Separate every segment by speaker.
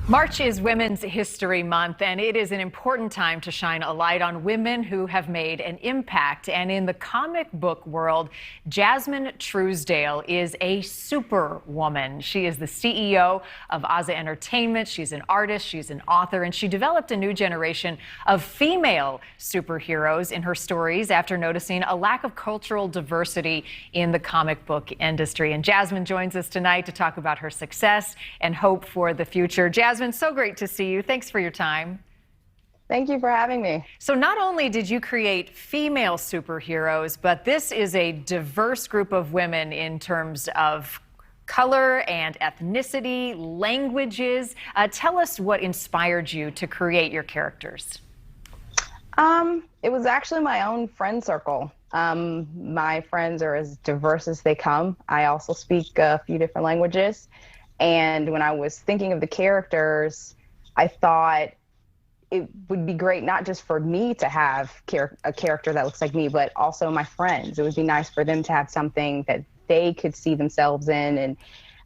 Speaker 1: March is Women's History Month, and it is an important time to shine a light on women who have made an impact. And in the comic book world, Jazmin Truesdale is a superwoman. She is the CEO of Oza Entertainment. She's an artist, she's an author, and she developed a new generation of female superheroes in her stories after noticing a lack of cultural diversity in the comic book industry. And Jazmin joins us tonight to talk about her success and hope for the future. Jazmin, so great to see you. Thanks for your time.
Speaker 2: Thank you for having me.
Speaker 1: So not only did you create female superheroes, but this is a diverse group of women in terms of color and ethnicity, languages. Tell us what inspired you to create your characters.
Speaker 2: It was actually my own friend circle. My friends are as diverse as they come. I also speak a few different languages. And when I was thinking of the characters, I thought it would be great not just for me to have a character that looks like me, but also my friends. It would be nice for them to have something that they could see themselves in. And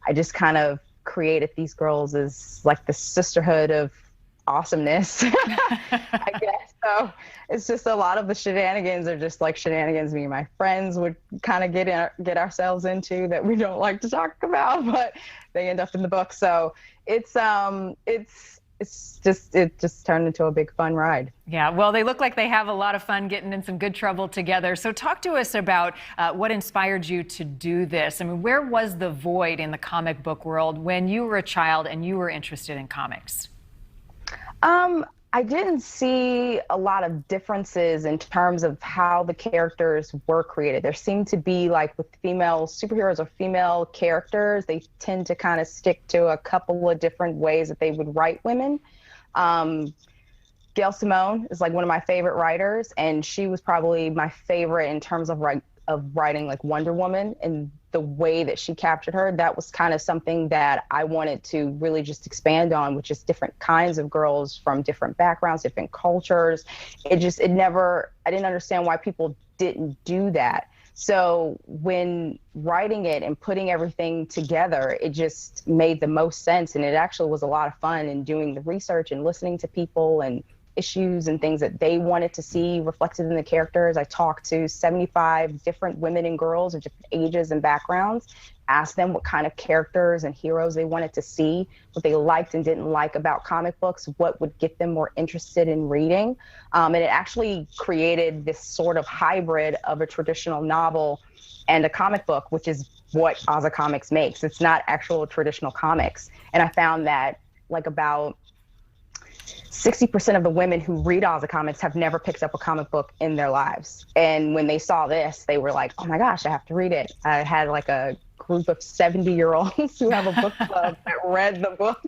Speaker 2: I just kind of created these girls as like the sisterhood of awesomeness, I guess. So it's just a lot of the shenanigans are just like shenanigans me and my friends would kind of get ourselves into that we don't like to talk about, but they end up in the book. So it just turned into a big fun ride.
Speaker 1: Yeah, well, they look like they have a lot of fun getting in some good trouble together. So talk to us about what inspired you to do this. I mean, where was the void in the comic book world when you were a child and you were interested in comics?
Speaker 2: I didn't see a lot of differences in terms of how the characters were created. There seemed to be, like with female superheroes or female characters, they tend to kind of stick to a couple of different ways that they would write women. Gail Simone is like one of my favorite writers, and she was probably my favorite in terms of writing like Wonder Woman, and the way that she captured her, that was kind of something that I wanted to really just expand on, which is different kinds of girls from different backgrounds, different cultures. I didn't understand why people didn't do that. So when writing it and putting everything together, it just made the most sense. And it actually was a lot of fun in doing the research and listening to people and issues and things that they wanted to see reflected in the characters. I talked to 75 different women and girls of different ages and backgrounds, asked them what kind of characters and heroes they wanted to see, what they liked and didn't like about comic books, what would get them more interested in reading. And it actually created this sort of hybrid of a traditional novel and a comic book, which is what Oza Comics makes. It's not actual traditional comics. And I found that like about 60% of the women who read Oza Comics have never picked up a comic book in their lives. And when they saw this, they were like, oh my gosh, I have to read it. I had like a group of 70-year-olds who have a book club that read the book.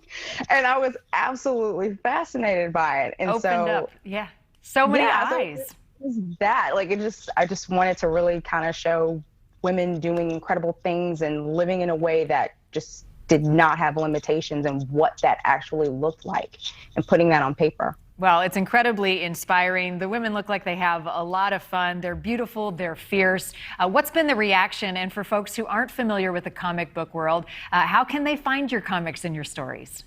Speaker 2: And I was absolutely fascinated by it. And
Speaker 1: Opened up, yeah. So many eyes.
Speaker 2: So it was that, like, I just wanted to really kind of show women doing incredible things and living in a way that just did not have limitations, and what that actually looked like, and putting that on paper.
Speaker 1: Well, it's incredibly inspiring. The women look like they have a lot of fun. They're beautiful, they're fierce. What's been the reaction? And for folks who aren't familiar with the comic book world, how can they find your comics and your stories?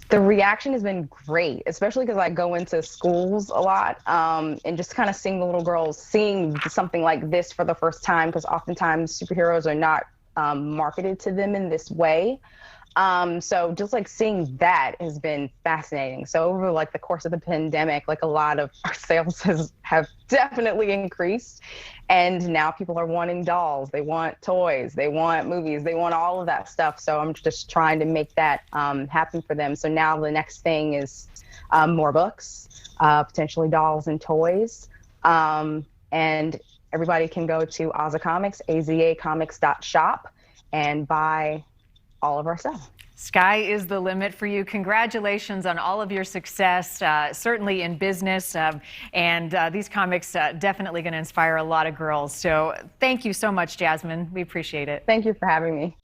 Speaker 2: The reaction has been great, especially because I go into schools a lot, and just kind of seeing the little girls seeing something like this for the first time, because oftentimes superheroes are not marketed to them in this way. So just like seeing that has been fascinating. So over like the course of the pandemic, like a lot of our sales have definitely increased. And now people are wanting dolls, they want toys, they want movies, they want all of that stuff. So I'm just trying to make that happen for them. So now the next thing is more books, potentially dolls and toys. And everybody can go to Oza Comics, azacomics.shop, and buy all of our stuff.
Speaker 1: Sky is the limit for you. Congratulations on all of your success, certainly in business. And these comics definitely going to inspire a lot of girls. So thank you so much, Jazmin. We appreciate it.
Speaker 2: Thank you for having me.